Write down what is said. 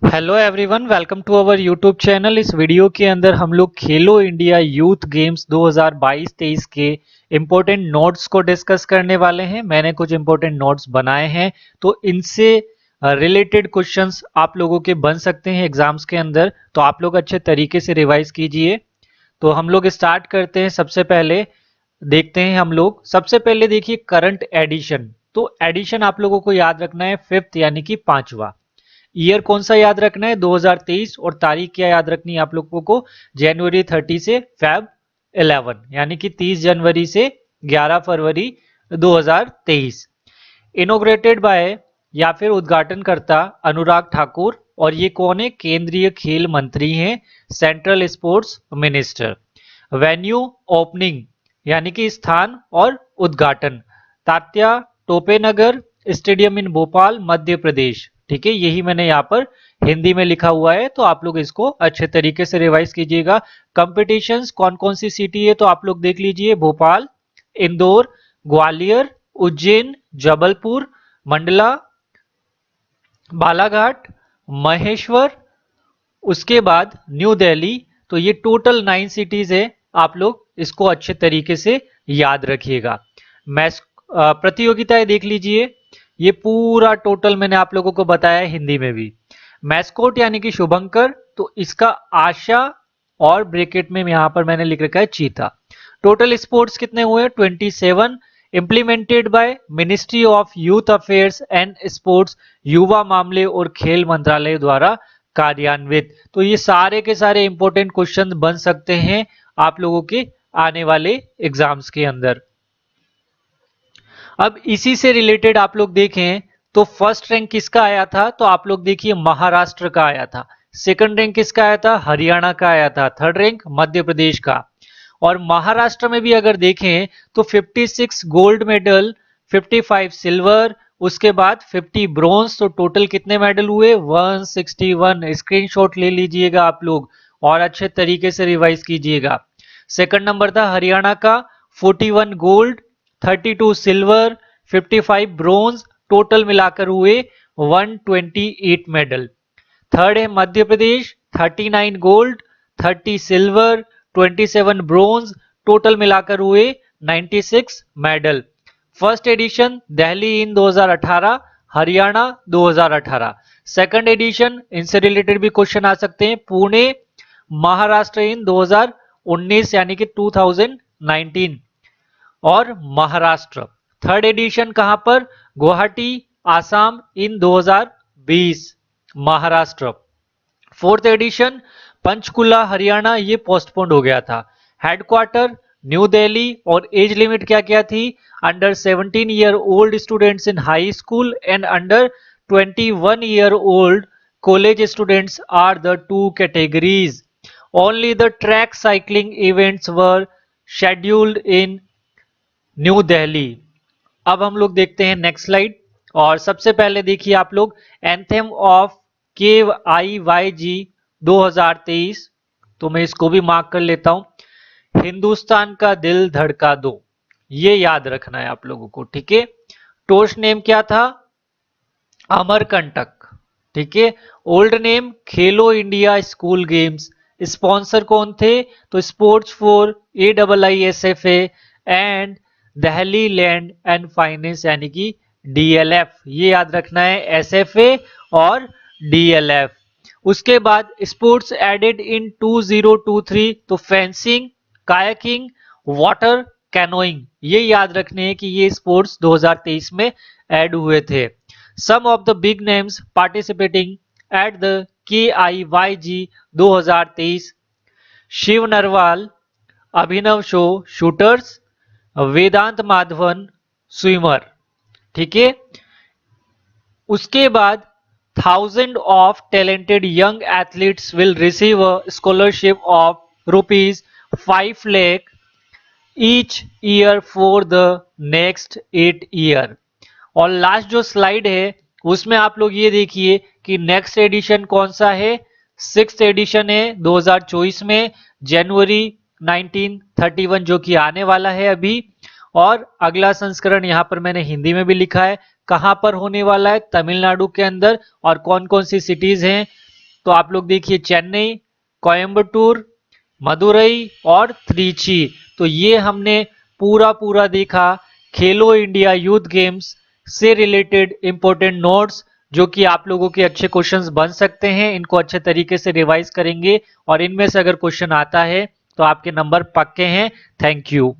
Hello everyone, welcome to our YouTube channel. इस video के अंदर हम लोग खेलो इंडिया यूथ गेम्स 2022-23 के इम्पोर्टेंट नोट्स को डिस्कस करने वाले हैं। मैंने कुछ इम्पोर्टेंट नोट्स बनाए हैं, तो इनसे रिलेटेड क्वेश्चंस आप लोगों के बन सकते हैं एग्जाम्स के अंदर, तो आप लोग अच्छे तरीके से रिवाइज कीजिए। तो हम लोग स्टार्ट करते हैं। सबसे पहले देखते हैं हम लोग, सबसे पहले देखिए करंट एडिशन। तो एडिशन आप लोगों को याद रखना है फिफ्थ यानी कि पांचवा। ईयर कौन सा याद रखना है 2023, और तारीख क्या याद रखनी है आप लोगों को, जनवरी 30 से फेब 11 यानी कि 30 जनवरी से 11 फरवरी 2023। इनोग्रेटेड बाय या फिर उद्घाटनकर्ता अनुराग ठाकुर, और ये कौन है, केंद्रीय खेल मंत्री हैं, central sports minister. Venue opening यानी कि स्थान और उद्घाटन, तात्या टोपे नगर स्टेडियम इन भोपाल मध्य प्रदेश। ठीक है, यही मैंने यहाँ पर हिंदी में लिखा हुआ है, तो आप लोग इसको अच्छे तरीके से रिवाइज कीजिएगा। कंपटीशंस कौन कौन सी सिटी है तो आप लोग देख लीजिए, भोपाल, इंदौर, ग्वालियर, उज्जैन, जबलपुर, मंडला, बालाघाट, महेश्वर, उसके बाद न्यू दिल्ली। तो ये टोटल 9 सिटीज है, आप लोग इसको अच्छे तरीके से याद रखिएगा। मैच प्रतियोगिताएं देख लीजिए, ये पूरा टोटल मैंने आप लोगों को बताया है हिंदी में भी। मैस्कोट यानी कि शुभंकर, तो इसका आशा, और ब्रैकेट में यहां पर मैंने लिख रखा है चीता। टोटल स्पोर्ट्स कितने हुए, 27। Implemented by ministry of youth affairs and sports, युवा मामले और खेल मंत्रालय द्वारा कार्यान्वित। तो ये सारे के सारे इंपॉर्टेंट क्वेश्चन बन सकते हैं आप लोगों के आने वाले एग्जाम्स के अंदर। अब इसी से रिलेटेड आप लोग देखें तो फर्स्ट रैंक किसका आया था, तो आप लोग देखिए महाराष्ट्र का आया था। सेकंड रैंक किसका आया था, हरियाणा का आया था। थर्ड रैंक मध्य प्रदेश का। और महाराष्ट्र में भी अगर देखें तो 56 गोल्ड मेडल, 55 सिल्वर, उसके बाद 50 ब्रॉन्ज। तो टोटल कितने मेडल हुए, 161। स्क्रीनशॉट ले लीजिएगा आप लोग और अच्छे तरीके से रिवाइज कीजिएगा। सेकंड नंबर था हरियाणा का, 41 गोल्ड, 32 सिल्वर, 55 ब्रोंज, टोटल मिलाकर हुए 128 मेडल। थर्ड है Madhya Pradesh, 39 gold, 30 silver, 27 bronze, total मिलाकर हुए 96 मेडल। फर्स्ट एडिशन दिल्ली इन 2018, हरियाणा 2018। सेकंड एडिशन, इनसे रिलेटेड भी क्वेश्चन आ सकते हैं, पुणे, महाराष्ट्र इन 2019 यानी कि 2019 और महाराष्ट्र। थर्ड एडिशन कहां पर, गुवाहाटी, आसाम इन 2020, महाराष्ट्र। फोर्थ एडिशन पंचकुला, हरियाणा, ये पोस्टपोन्ड हो गया था। हेडक्वार्टर न्यू दिल्ली, और एज लिमिट क्या क्या थी, under 17 year old students in high school and under 21 year old college students are the two categories. Only the track cycling events were scheduled in New Delhi. अब हम लोग देखते हैं नेक्स्ट स्लाइड, और सबसे पहले देखिए आप लोग एंथेम ऑफ KIYG 2023। तो मैं इसको भी मार्क कर लेता हूं, हिंदुस्तान का दिल धड़का दो, ये याद रखना है आप लोगों को। ठीक है, टोस्ट नेम क्या था, अमरकंटक। ठीक है, ओल्ड नेम खेलो इंडिया स्कूल गेम्स। स्पॉन्सर कौन थे, तो sports for AIISFA and Delhi land and finance यानी कि DLF, ये याद रखना है, SFA और DLF। उसके बाद स्पोर्ट्स एडेड इन 2023, तो फेंसिंग, कायाकिंग, वाटर कैनोइंग, ये याद रखने हैं कि ये स्पोर्ट्स 2023 में ऐड हुए थे। Some of the big names participating at the KIYG 2023, Shiv Narwal, Abhinav Shaw shooters, Vedaant Madhavan swimmer. ठीक है, उसके बाद 1000 of talented young athletes will receive a scholarship of ₹5 lakh each year for the next 8 year. और लास्ट जो स्लाइड है उसमें आप लोग ये देखिए कि नेक्स्ट एडिशन कौन सा है, 6th एडिशन है 2024 में, जनवरी 1931, जो कि आने वाला है अभी। और अगला संस्करण यहां पर मैंने हिंदी में भी लिखा है, कहां पर होने वाला है, तमिलनाडु के अंदर। और कौन कौन सी सिटीज हैं, तो आप लोग देखिए चेन्नई, कोयम्बटूर, मदुरई और त्रिची। तो ये हमने पूरा देखा खेलो इंडिया यूथ गेम्स से रिलेटेड इंपॉर्टेंट नोट्स, जो कि आप लोगों के अच्छे क्वेश्चंस बन सकते हैं। इनको अच्छे तरीके से रिवाइज करेंगे और इनमें से अगर क्वेश्चन आता है तो आपके नंबर पक्के हैं। Thank you.